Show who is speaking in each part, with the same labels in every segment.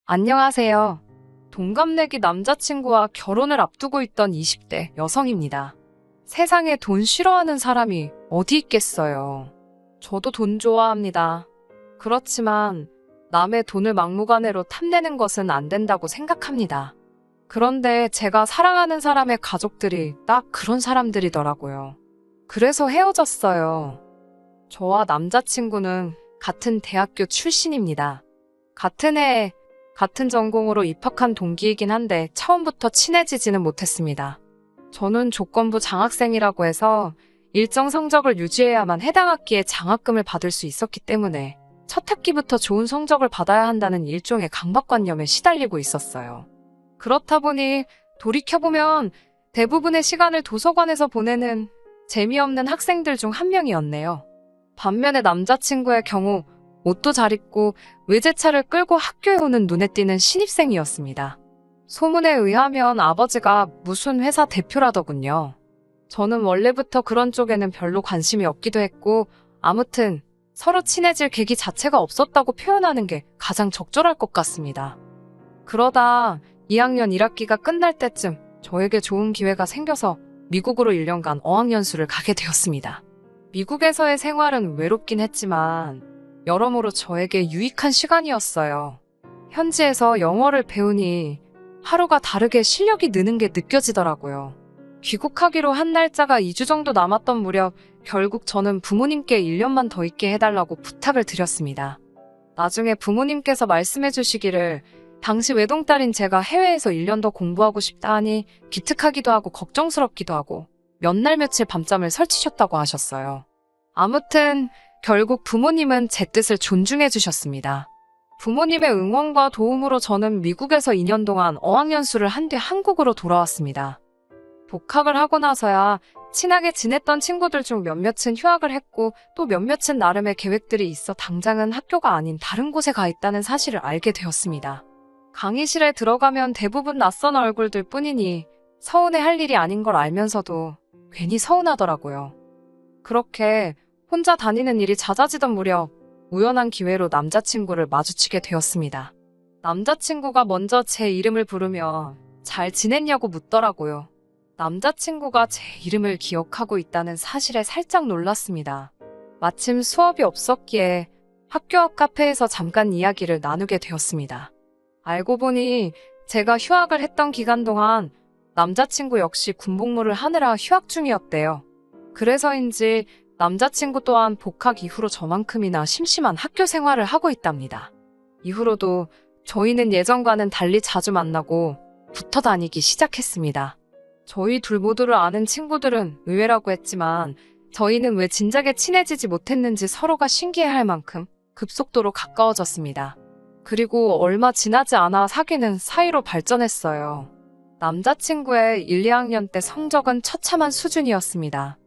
Speaker 1: 안녕하세요. 동갑내기 남자친구와 결혼을 앞두고 있던 20대 여성입니다. 세상에 돈 싫어하는 사람이 어디 있겠어요. 저도 돈 좋아합니다. 그렇지만 남의 돈을 막무가내로 탐내는 것은 안 된다고 생각합니다. 그런데 제가 사랑하는 사람의 가족들이 딱 그런 사람들이더라고요. 그래서 헤어졌어요. 저와 남자친구는 같은 대학교 출신입니다. 같은 해에 같은 전공으로 입학한 동기이긴 한데 처음부터 친해지지는 못했습니다. 저는 조건부 장학생이라고 해서 일정 성적을 유지해야만 해당 학기에 장학금을 받을 수 있었기 때문에 첫 학기부터 좋은 성적을 받아야 한다는 일종의 강박관념에 시달리고 있었어요. 그렇다 보니 돌이켜보면 대부분의 시간을 도서관에서 보내는 재미없는 학생들 중 한 명이었네요. 반면에 남자친구의 경우 옷도 잘 입고 외제차를 끌고 학교에 오는 눈에 띄는 신입생이었습니다. 소문에 의하면 아버지가 무슨 회사 대표라더군요. 저는 원래부터 그런 쪽에는 별로 관심이 없기도 했고 아무튼 서로 친해질 계기 자체가 없었다고 표현하는 게 가장 적절할 것 같습니다. 그러다 2학년 1학기가 끝날 때쯤 저에게 좋은 기회가 생겨서 미국으로 1년간 어학연수를 가게 되었습니다. 미국에서의 생활은 외롭긴 했지만 여러모로 저에게 유익한 시간이었어요. 현지에서 영어를 배우니 하루가 다르게 실력이 느는 게 느껴지더라고요. 귀국하기로 한 날짜가 2주 정도 남았던 무렵 결국 저는 부모님께 1년만 더 있게 해달라고 부탁을 드렸습니다. 나중에 부모님께서 말씀해 주시기를 당시 외동딸인 제가 해외에서 1년 더 공부하고 싶다 하니 기특하기도 하고 걱정스럽기도 하고 몇 날 며칠 밤잠을 설치셨다고 하셨어요. 아무튼 결국 부모님은 제 뜻을 존중해 주셨습니다. 부모님의 응원과 도움으로 저는 미국에서 2년 동안 어학연수를 한 뒤 한국으로 돌아왔습니다. 복학을 하고 나서야 친하게 지냈던 친구들 중 몇몇은 휴학을 했고 또 몇몇은 나름의 계획들이 있어 당장은 학교가 아닌 다른 곳에 가 있다는 사실을 알게 되었습니다. 강의실에 들어가면 대부분 낯선 얼굴들 뿐이니 서운해할 일이 아닌 걸 알면서도 괜히 서운하더라고요. 그렇게 혼자 다니는 일이 잦아지던 무렵 우연한 기회로 남자친구를 마주치게 되었습니다. 남자친구가 먼저 제 이름을 부르며 잘 지냈냐고 묻더라고요. 남자친구가 제 이름을 기억하고 있다는 사실에 살짝 놀랐습니다. 마침 수업이 없었기에 학교 앞 카페에서 잠깐 이야기를 나누게 되었습니다. 알고 보니 제가 휴학을 했던 기간 동안 남자친구 역시 군복무를 하느라 휴학 중이었대요. 그래서인지 남자친구 또한 복학 이후로 저만큼이나 심심한 학교 생활을 하고 있답니다. 이후로도 저희는 예전과는 달리 자주 만나고 붙어 다니기 시작했습니다. 저희 둘 모두를 아는 친구들은 의외라고 했지만 저희는 왜 진작에 친해지지 못했는지 서로가 신기해할 만큼 급속도로 가까워졌습니다. 그리고 얼마 지나지 않아 사귀는 사이로 발전했어요. 남자친구의 1, 2학년 때 성적은 처참한 수준이었습니다.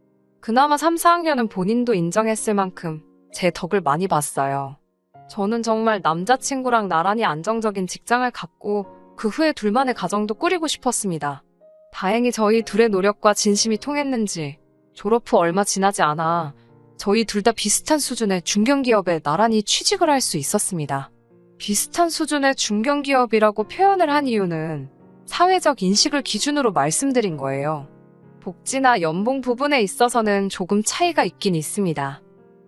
Speaker 1: 그나마 3, 4학년은 본인도 인정했을 만큼 제 덕을 많이 봤어요. 저는 정말 남자친구랑 나란히 안정적인 직장을 갖고 그 후에 둘만의 가정도 꾸리고 싶었습니다. 다행히 저희 둘의 노력과 진심이 통했는지 졸업 후 얼마 지나지 않아 저희 둘 다 비슷한 수준의 중견기업에 나란히 취직을 할 수 있었습니다. 비슷한 수준의 중견기업이라고 표현을 한 이유는 사회적 인식을 기준으로 말씀드린 거예요. 복지나 연봉 부분에 있어서는 조금 차이가 있긴 있습니다.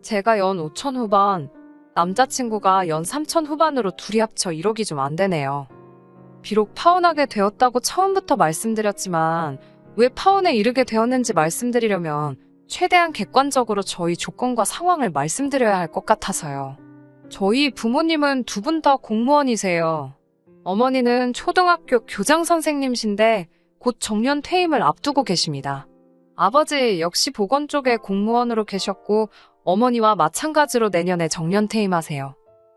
Speaker 1: 제가 연 5천 후반, 남자친구가 연 3천 후반으로 둘이 합쳐 1억이 좀 안 되네요. 비록 파혼하게 되었다고 처음부터 말씀드렸지만 왜 파혼에 이르게 되었는지 말씀드리려면 최대한 객관적으로 저희 조건과 상황을 말씀드려야 할 것 같아서요. 저희 부모님은 두 분 다 공무원이세요. 어머니는 초등학교 교장 선생님이신데 곧 정년 퇴임을 앞두고 계십니다. 아버지 역시 보건 쪽에 공무원으로 계셨고 어머니와 마찬가지로 내년에 정년 퇴임하세요.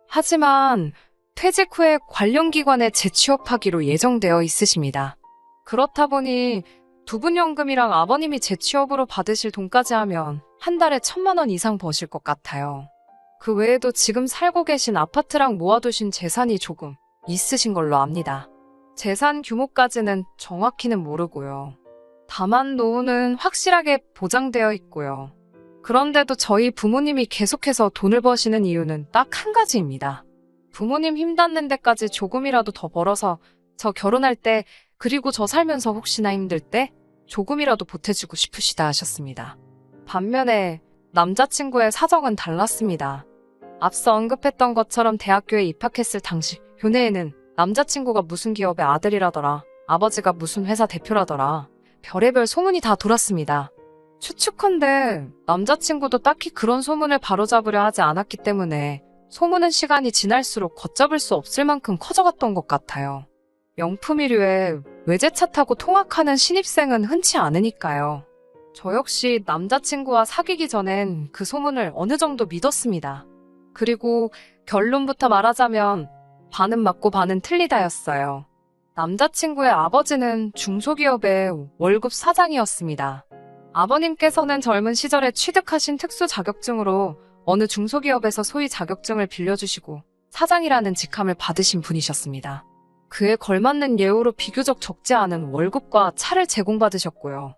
Speaker 1: 하지만 퇴직 후에 관련 기관에 재취업하기로 예정되어 있으십니다. 그렇다 보니 두 분 연금이랑 아버님이 재취업으로 받으실 돈까지 하면 한 달에 1,000만 원 이상 버실 것 같아요. 그 외에도 지금 살고 계신 아파트랑 모아두신 재산이 조금 있으신 걸로 압니다. 재산 규모까지는 정확히는 모르고요. 다만 노후는 확실하게 보장되어 있고요. 그런데도 저희 부모님이 계속해서 돈을 버시는 이유는 딱 한 가지입니다. 부모님 힘 닿는 데까지 조금이라도 더 벌어서 저 결혼할 때, 그리고 저 살면서 혹시나 힘들 때 조금이라도 보태주고 싶으시다 하셨습니다. 반면에 남자친구의 사정은 달랐습니다. 앞서 언급했던 것처럼 대학교에 입학했을 당시 교내에는 남자친구가 무슨 기업의 아들이라더라, 아버지가 무슨 회사 대표라더라, 별의별 소문이 다 돌았습니다. 추측컨대 남자친구도 딱히 그런 소문을 바로잡으려 하지 않았기 때문에 소문은 시간이 지날수록 걷잡을 수 없을 만큼 커져갔던 것 같아요. 명품이류에 외제차 타고 통학하는 신입생은 흔치 않으니까요. 저 역시 남자친구와 사귀기 전엔 그 소문을 어느 정도 믿었습니다. 그리고 결론부터 말하자면 반은 맞고 반은 틀리다였어요. 남자친구의 아버지는 중소기업의 월급 사장이었습니다. 아버님께서는 젊은 시절에 취득하신 특수 자격증으로 어느 중소기업에서 소위 자격증을 빌려주시고 사장이라는 직함을 받으신 분이셨습니다. 그에 걸맞는 예우로 비교적 적지 않은 월급과 차를 제공받으셨고요.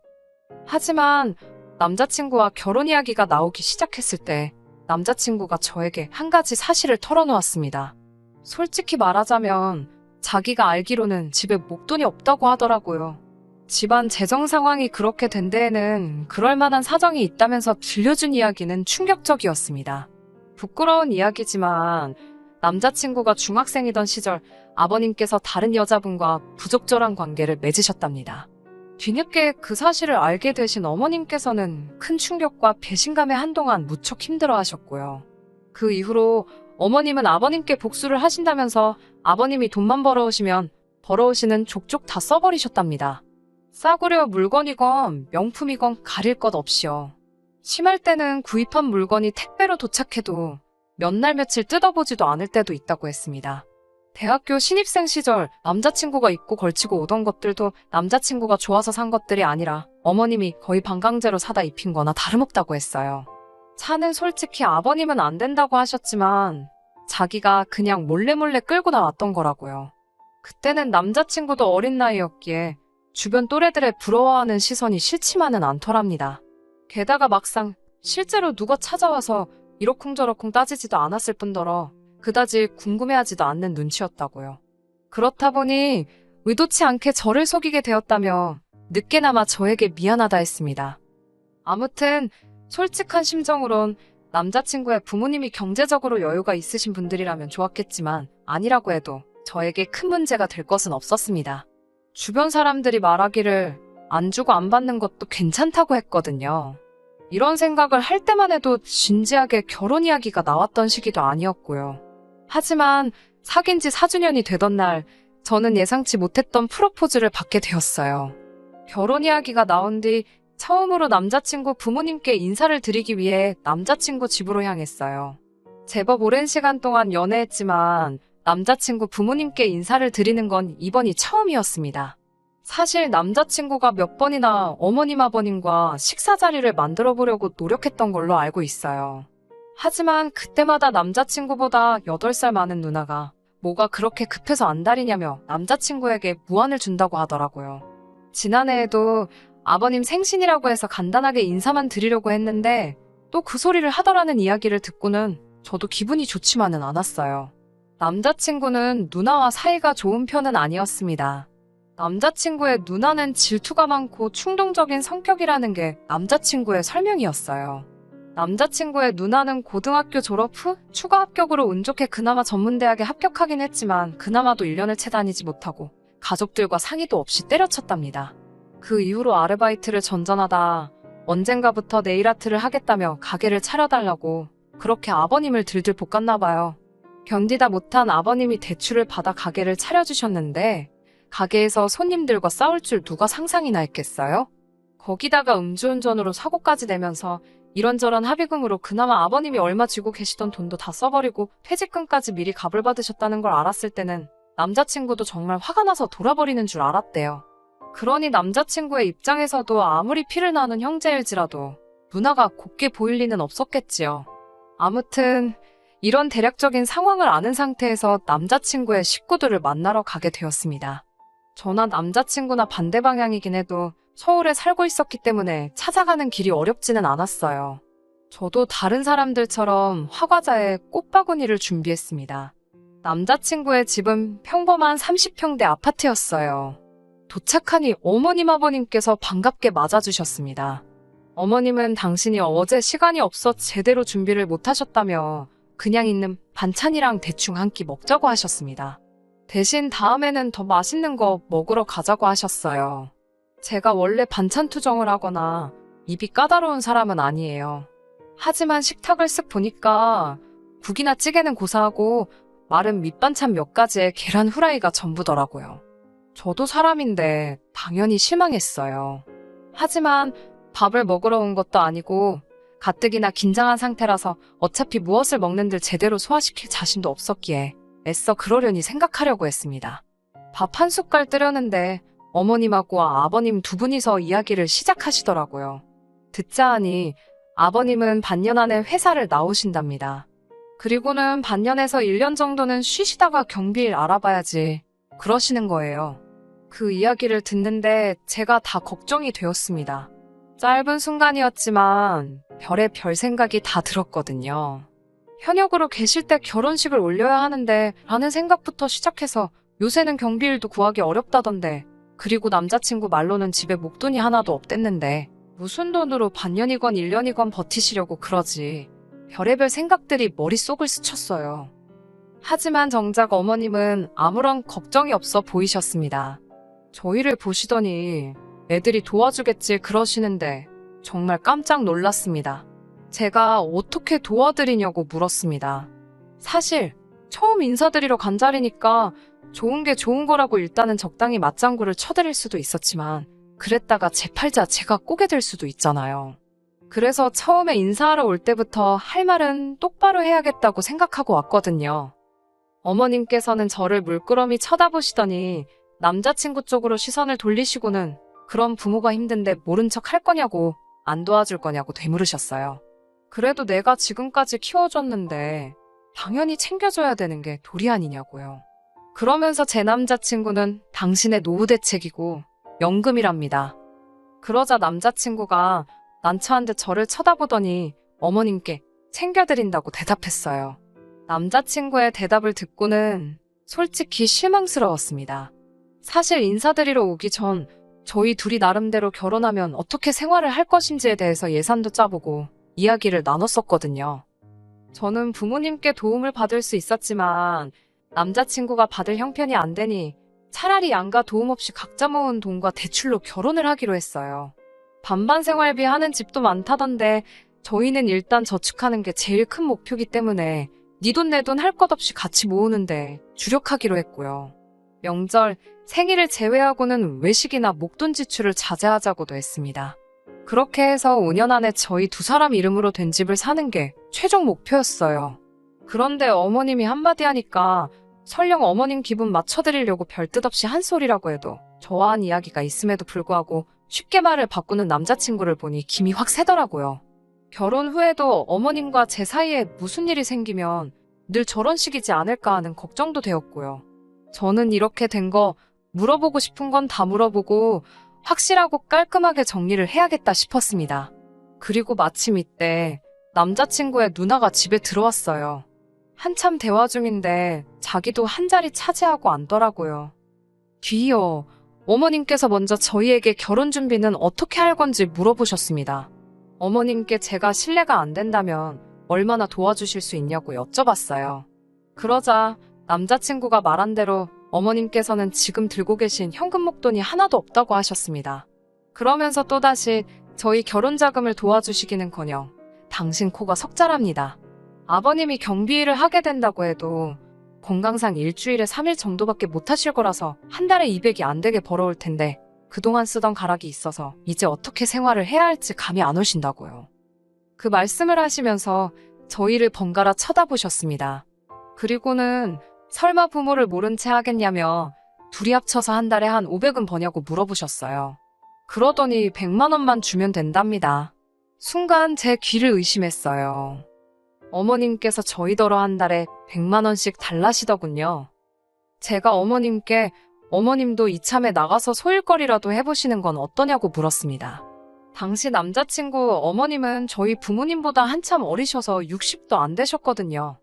Speaker 1: 하지만 남자친구와 결혼 이야기가 나오기 시작했을 때 남자친구가 저에게 한 가지 사실을 털어놓았습니다. 솔직히 말하자면 자기가 알기로는 집에 목돈이 없다고 하더라고요. 집안 재정 상황이 그렇게 된 데에는 그럴 만한 사정이 있다면서 들려준 이야기는 충격적이었습니다. 부끄러운 이야기지만 남자친구가 중학생이던 시절 아버님께서 다른 여자분과 부적절한 관계를 맺으셨답니다. 뒤늦게 그 사실을 알게 되신 어머님께서는 큰 충격과 배신감에 한동안 무척 힘들어하셨고요. 그 이후로 어머님은 아버님께 복수를 하신다면서 아버님이 돈만 벌어오시면 벌어오시는 족족 다 써버리셨답니다. 싸구려 물건이건 명품이건 가릴 것 없이요. 심할 때는 구입한 물건이 택배로 도착해도 몇 날 며칠 뜯어보지도 않을 때도 있다고 했습니다. 대학교 신입생 시절 남자친구가 입고 걸치고 오던 것들도 남자친구가 좋아서 산 것들이 아니라 어머님이 거의 반강제로 사다 입힌 거나 다름없다고 했어요. 차는 솔직히 아버님은 안 된다고 하셨지만 자기가 그냥 몰래 끌고 나왔던 거라고요. 그때는 남자친구도 어린 나이였기에 주변 또래들의 부러워하는 시선이 싫지만은 않더랍니다. 게다가 막상 실제로 누가 찾아와서 이러쿵저러쿵 따지지도 않았을 뿐더러 그다지 궁금해하지도 않는 눈치였다고요. 그렇다 보니 의도치 않게 저를 속이게 되었다며 늦게나마 저에게 미안하다 했습니다. 아무튼 솔직한 심정으론 남자친구의 부모님이 경제적으로 여유가 있으신 분들이라면 좋았겠지만 아니라고 해도 저에게 큰 문제가 될 것은 없었습니다. 주변 사람들이 말하기를 안 주고 안 받는 것도 괜찮다고 했거든요. 이런 생각을 할 때만 해도 진지하게 결혼 이야기가 나왔던 시기도 아니었고요. 하지만 사귄 지 4주년이 되던 날 저는 예상치 못했던 프로포즈를 받게 되었어요. 결혼 이야기가 나온 뒤 처음으로 남자친구 부모님께 인사를 드리기 위해 남자친구 집으로 향했어요. 제법 오랜 시간 동안 연애했지만 남자친구 부모님께 인사를 드리는 건 이번이 처음이었습니다. 사실 남자친구가 몇 번이나 어머님 아버님과 식사 자리를 만들어 보려고 노력했던 걸로 알고 있어요. 하지만 그때마다 남자친구보다 8살 많은 누나가 뭐가 그렇게 급해서 안달이냐며 남자친구에게 무안을 준다고 하더라고요. 지난해에도 아버님 생신이라고 해서 간단하게 인사만 드리려고 했는데 또 그 소리를 하더라는 이야기를 듣고는 저도 기분이 좋지만은 않았어요. 남자친구는 누나와 사이가 좋은 편은 아니었습니다. 남자친구의 누나는 질투가 많고 충동적인 성격이라는 게 남자친구의 설명이었어요. 남자친구의 누나는 고등학교 졸업 후 추가 합격으로 운 좋게 그나마 전문대학에 합격하긴 했지만 그나마도 1년을 채 다니지 못하고 가족들과 상의도 없이 때려쳤답니다. 그 이후로 아르바이트를 전전하다 언젠가부터 네일아트를 하겠다며 가게를 차려달라고 그렇게 아버님을 들들 볶았나 봐요. 견디다 못한 아버님이 대출을 받아 가게를 차려주셨는데 가게에서 손님들과 싸울 줄 누가 상상이나 했겠어요? 거기다가 음주운전으로 사고까지 내면서 이런저런 합의금으로 그나마 아버님이 얼마 쥐고 계시던 돈도 다 써버리고 퇴직금까지 미리 갑을 받으셨다는 걸 알았을 때는 남자친구도 정말 화가 나서 돌아버리는 줄 알았대요. 그러니 남자친구의 입장에서도 아무리 피를 나는 형제일지라도 누나가 곱게 보일 리는 없었겠지요. 아무튼 이런 대략적인 상황을 아는 상태에서 남자친구의 식구들을 만나러 가게 되었습니다. 저나 남자친구나 반대 방향이긴 해도 서울에 살고 있었기 때문에 찾아가는 길이 어렵지는 않았어요. 저도 다른 사람들처럼 화과자에 꽃바구니를 준비했습니다. 남자친구의 집은 평범한 30평대 아파트였어요. 도착하니 어머님 아버님께서 반갑게 맞아주셨습니다. 어머님은 당신이 어제 시간이 없어 제대로 준비를 못하셨다며 그냥 있는 반찬이랑 대충 한 끼 먹자고 하셨습니다. 대신 다음에는 더 맛있는 거 먹으러 가자고 하셨어요. 제가 원래 반찬 투정을 하거나 입이 까다로운 사람은 아니에요. 하지만 식탁을 쓱 보니까 국이나 찌개는 고사하고 마른 밑반찬 몇 가지에 계란 후라이가 전부더라고요. 저도 사람인데 당연히 실망했어요. 하지만 밥을 먹으러 온 것도 아니고 가뜩이나 긴장한 상태라서 어차피 무엇을 먹는들 제대로 소화시킬 자신도 없었기에 애써 그러려니 생각하려고 했습니다. 밥 한 숟갈 뜨려는데 어머님하고 아버님 두 분이서 이야기를 시작하시더라고요. 듣자 하니 아버님은 반년 안에 회사를 나오신답니다. 그리고는 반년에서 1년 정도는 쉬시다가 경비일 알아봐야지 그러시는 거예요. 그 이야기를 듣는데 제가 다 걱정이 되었습니다. 짧은 순간이었지만 별의별 생각이 다 들었거든요. 현역으로 계실 때 결혼식을 올려야 하는데 라는 생각부터 시작해서 요새는 경비일도 구하기 어렵다던데, 그리고 남자친구 말로는 집에 목돈이 하나도 없댔는데 무슨 돈으로 반년이건 1년이건 버티시려고 그러지. 별의별 생각들이 머릿속을 스쳤어요. 하지만 정작 어머님은 아무런 걱정이 없어 보이셨습니다. 저희를 보시더니 애들이 도와주겠지 그러시는데 정말 깜짝 놀랐습니다. 제가 어떻게 도와드리냐고 물었습니다. 사실 처음 인사드리러 간 자리니까 좋은 게 좋은 거라고 일단은 적당히 맞장구를 쳐드릴 수도 있었지만 그랬다가 제 팔자 제가 꼬게 될 수도 있잖아요. 그래서 처음에 인사하러 올 때부터 할 말은 똑바로 해야겠다고 생각하고 왔거든요. 어머님께서는 저를 물끄러미 쳐다보시더니 남자친구 쪽으로 시선을 돌리시고는 그럼 부모가 힘든데 모른 척 할 거냐고, 안 도와줄 거냐고 되물으셨어요. 그래도 내가 지금까지 키워줬는데 당연히 챙겨줘야 되는 게 도리 아니냐고요. 그러면서 제 남자친구는 당신의 노후 대책이고 연금이랍니다. 그러자 남자친구가 난처한 듯 저를 쳐다보더니 어머님께 챙겨드린다고 대답했어요. 남자친구의 대답을 듣고는 솔직히 실망스러웠습니다. 사실 인사드리러 오기 전 저희 둘이 나름대로 결혼하면 어떻게 생활을 할 것인지에 대해서 예산도 짜보고 이야기를 나눴었거든요. 저는 부모님께 도움을 받을 수 있었지만 남자친구가 받을 형편이 안 되니 차라리 양가 도움 없이 각자 모은 돈과 대출로 결혼을 하기로 했어요. 반반 생활비 하는 집도 많다던데 저희는 일단 저축하는 게 제일 큰 목표이기 때문에 네 돈 내 돈 할 것 없이 같이 모으는데 주력하기로 했고요. 명절, 생일을 제외하고는 외식이나 목돈 지출을 자제하자고도 했습니다. 그렇게 해서 5년 안에 저희 두 사람 이름으로 된 집을 사는 게 최종 목표였어요. 그런데 어머님이 한마디 하니까 설령 어머님 기분 맞춰드리려고 별뜻 없이 한 소리라고 해도 저와 한 이야기가 있음에도 불구하고 쉽게 말을 바꾸는 남자친구를 보니 김이 확 새더라고요. 결혼 후에도 어머님과 제 사이에 무슨 일이 생기면 늘 저런 식이지 않을까 하는 걱정도 되었고요. 저는 이렇게 된 거 물어보고 싶은 건 다 물어보고 확실하고 깔끔하게 정리를 해야겠다 싶었습니다. 그리고 마침 이때 남자친구의 누나가 집에 들어왔어요. 한참 대화 중인데 자기도 한 자리 차지하고 앉더라고요. 뒤이어 어머님께서 먼저 저희에게 결혼 준비는 어떻게 할 건지 물어보셨습니다. 어머님께 제가 신뢰가 안 된다면 얼마나 도와주실 수 있냐고 여쭤봤어요. 그러자 남자친구가 말한 대로 어머님께서는 지금 들고 계신 현금 목돈이 하나도 없다고 하셨습니다. 그러면서 또다시 저희 결혼 자금을 도와주시기는커녕 당신 코가 석자랍니다. 아버님이 경비일을 하게 된다고 해도 건강상 일주일에 3일 정도밖에 못 하실 거라서 한 달에 200이 안 되게 벌어올 텐데 그동안 쓰던 가락이 있어서 이제 어떻게 생활을 해야 할지 감이 안 오신다고요. 그 말씀을 하시면서 저희를 번갈아 쳐다보셨습니다. 그리고는 설마 부모를 모른 채 하겠냐며 둘이 합쳐서 한 달에 한 500은 버냐고 물어보셨어요. 그러더니 100만 원만 주면 된답니다. 순간 제 귀를 의심했어요. 어머님께서 저희더러 한 달에 100만 원씩 달라시더군요. 제가 어머님께 어머님도 이참에 나가서 소일거리라도 해보시는 건 어떠냐고 물었습니다. 당시 남자친구 어머님은 저희 부모님보다 한참 어리셔서 60도 안 되셨거든요.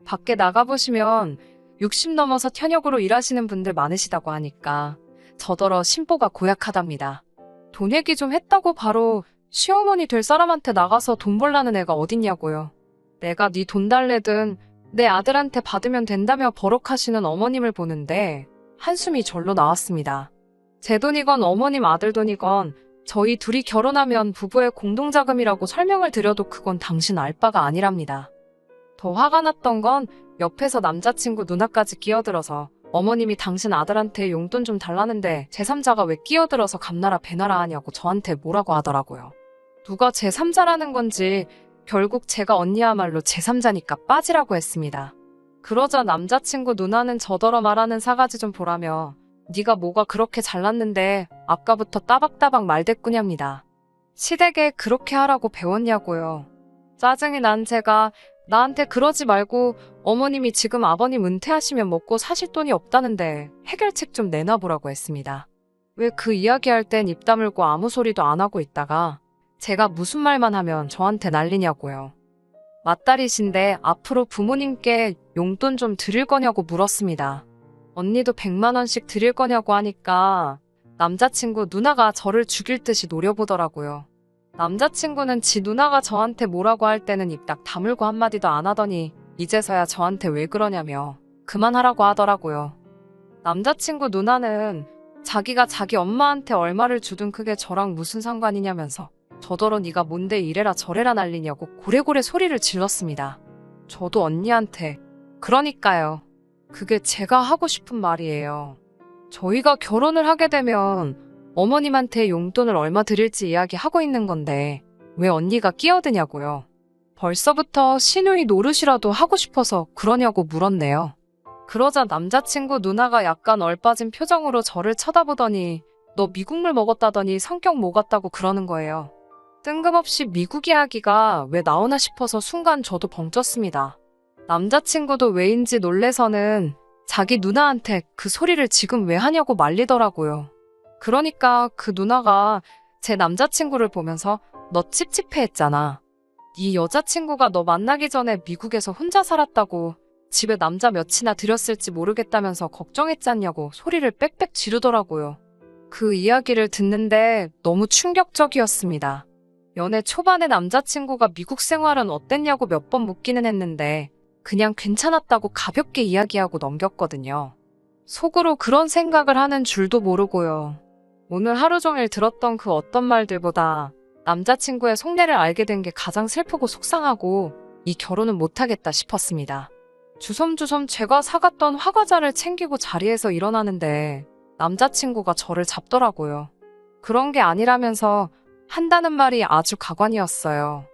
Speaker 1: 밖에 나가보시면 60 넘어서 현역으로 일하시는 분들 많으시다고 하니까 저더러 심보가 고약하답니다. 돈 얘기 좀 했다고 바로 시어머니 될 사람한테 나가서 돈 벌라는 애가 어딨냐고요. 내가 네 돈 달래든 내 아들한테 받으면 된다며 버럭하시는 어머님을 보는데 한숨이 절로 나왔습니다. 제 돈이건 어머님 아들 돈이건 저희 둘이 결혼하면 부부의 공동자금이라고 설명을 드려도 그건 당신 알 바가 아니랍니다. 더 화가 났던 건 옆에서 남자친구 누나까지 끼어들어서 어머님이 당신 아들한테 용돈 좀 달라는데 제3자가 왜 끼어들어서 감나라 배나라 하냐고 저한테 뭐라고 하더라고요. 누가 제3자라는 건지 결국 제가 언니야말로 제3자니까 빠지라고 했습니다. 그러자 남자친구 누나는 저더러 말하는 사가지 좀 보라며 네가 뭐가 그렇게 잘났는데 아까부터 따박따박 말대꾸냐입니다. 시댁에 그렇게 하라고 배웠냐고요. 짜증이 난 제가 나한테 그러지 말고 어머님이 지금 아버님 은퇴하시면 먹고 사실 돈이 없다는데 해결책 좀 내놔보라고 했습니다. 왜 그 이야기할 땐 입 다물고 아무 소리도 안 하고 있다가 제가 무슨 말만 하면 저한테 난리냐고요. 맏딸이신데 앞으로 부모님께 용돈 좀 드릴 거냐고 물었습니다. 언니도 100만 원씩 드릴 거냐고 하니까 남자친구 누나가 저를 죽일 듯이 노려보더라고요. 남자친구는 지 누나가 저한테 뭐라고 할 때는 입 딱 다물고 한마디도 안 하더니 이제서야 저한테 왜 그러냐며 그만하라고 하더라고요. 남자친구 누나는 자기가 자기 엄마한테 얼마를 주든 그게 저랑 무슨 상관이냐면서 저더러 네가 뭔데 이래라 저래라 난리냐고 고래고래 소리를 질렀습니다. 저도 언니한테 그러니까요. 그게 제가 하고 싶은 말이에요. 저희가 결혼을 하게 되면 어머님한테 용돈을 얼마 드릴지 이야기하고 있는 건데 왜 언니가 끼어드냐고요. 벌써부터 시누이 노릇이라도 하고 싶어서 그러냐고 물었네요. 그러자 남자친구 누나가 약간 얼빠진 표정으로 저를 쳐다보더니 너 미국물 먹었다더니 성격 뭐 같다고 그러는 거예요. 뜬금없이 미국 이야기가 왜 나오나 싶어서 순간 저도 벙쪘습니다. 남자친구도 왜인지 놀래서는 자기 누나한테 그 소리를 지금 왜 하냐고 말리더라고요. 그러니까 그 누나가 제 남자친구를 보면서 너 찝찝해 했잖아. 네 여자친구가 너 만나기 전에 미국에서 혼자 살았다고 집에 남자 몇이나 들였을지 모르겠다면서 걱정했잖냐고 소리를 빽빽 지르더라고요. 그 이야기를 듣는데 너무 충격적이었습니다. 연애 초반에 남자친구가 미국 생활은 어땠냐고 몇 번 묻기는 했는데 그냥 괜찮았다고 가볍게 이야기하고 넘겼거든요. 속으로 그런 생각을 하는 줄도 모르고요. 오늘 하루 종일 들었던 그 어떤 말들보다 남자친구의 속내를 알게 된 게 가장 슬프고 속상하고 이 결혼은 못하겠다 싶었습니다. 주섬주섬 제가 사갔던 화과자를 챙기고 자리에서 일어나는데 남자친구가 저를 잡더라고요. 그런 게 아니라면서 한다는 말이 아주 가관이었어요.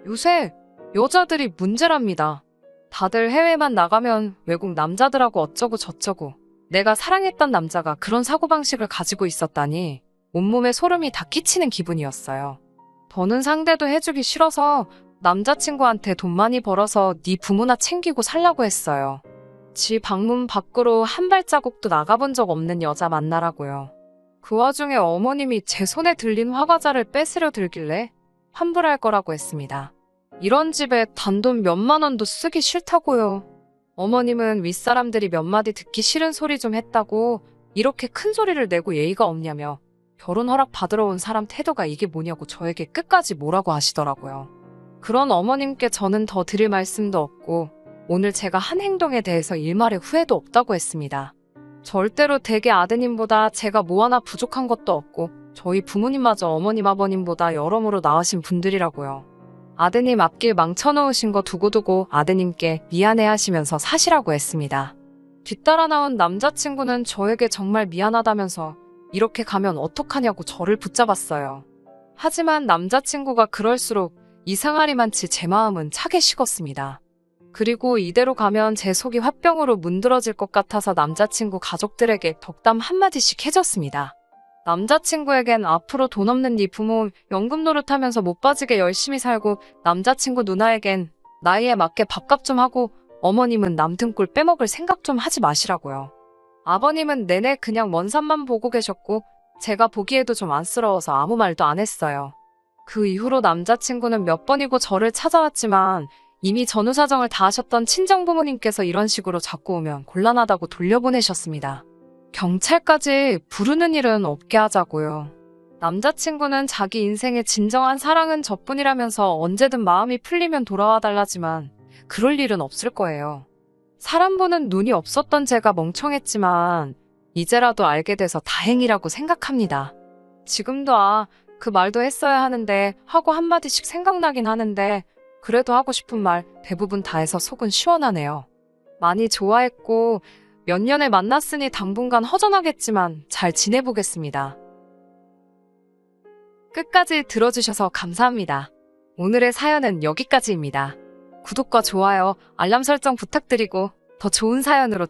Speaker 1: 요새 여자들이 문제랍니다. 다들 해외만 나가면 외국 남자들하고 어쩌고 저쩌고 내가 사랑했던 남자가 그런 사고방식을 가지고 있었다니 온몸에 소름이 다 끼치는 기분이었어요. 더는 상대도 해주기 싫어서 남자친구한테 돈 많이 벌어서 네 부모나 챙기고 살라고 했어요. 지 방문 밖으로 한 발자국도 나가본 적 없는 여자 만나라고요. 그 와중에 어머님이 제 손에 들린 화과자를 뺏으려 들길래 환불할 거라고 했습니다. 이런 집에 단돈 몇만 원도 쓰기 싫다고요. 어머님은 윗사람들이 몇 마디 듣기 싫은 소리 좀 했다고 이렇게 큰 소리를 내고 예의가 없냐며 결혼 허락 받으러 온 사람 태도가 이게 뭐냐고 저에게 끝까지 뭐라고 하시더라고요. 그런 어머님께 저는 더 드릴 말씀도 없고 오늘 제가 한 행동에 대해서 일말의 후회도 없다고 했습니다. 절대로 댁의 아드님보다 제가 뭐 하나 부족한 것도 없고 저희 부모님마저 어머님 아버님보다 여러모로 나으신 분들이라고요. 아드님 앞길 망쳐놓으신 거 두고두고 아드님께 미안해하시면서 사시라고 했습니다. 뒤따라 나온 남자친구는 저에게 정말 미안하다면서 이렇게 가면 어떡하냐고 저를 붙잡았어요. 하지만 남자친구가 그럴수록 이상하리만치 제 마음은 차게 식었습니다. 그리고 이대로 가면 제 속이 화병으로 문드러질 것 같아서 남자친구 가족들에게 덕담 한마디씩 해줬습니다. 남자친구에겐 앞으로 돈 없는 네 부모 연금 노릇하면서 못 빠지게 열심히 살고 남자친구 누나에겐 나이에 맞게 밥값 좀 하고 어머님은 남 등골 빼먹을 생각 좀 하지 마시라고요. 아버님은 내내 그냥 먼 산만 보고 계셨고 제가 보기에도 좀 안쓰러워서 아무 말도 안 했어요. 그 이후로 남자친구는 몇 번이고 저를 찾아왔지만 이미 전후 사정을 다 하셨던 친정부모님께서 이런 식으로 자꾸 오면 곤란하다고 돌려보내셨습니다. 경찰까지 부르는 일은 없게 하자고요. 남자친구는 자기 인생의 진정한 사랑은 저뿐이라면서 언제든 마음이 풀리면 돌아와 달라지만 그럴 일은 없을 거예요. 사람 보는 눈이 없었던 제가 멍청했지만 이제라도 알게 돼서 다행이라고 생각합니다. 지금도 그 말도 했어야 하는데 하고 한마디씩 생각나긴 하는데 그래도 하고 싶은 말 대부분 다 해서 속은 시원하네요. 많이 좋아했고 몇 년을 만났으니 당분간 허전하겠지만 잘 지내보겠습니다. 끝까지 들어주셔서 감사합니다. 오늘의 사연은 여기까지입니다. 구독과 좋아요, 알람 설정 부탁드리고 더 좋은 사연으로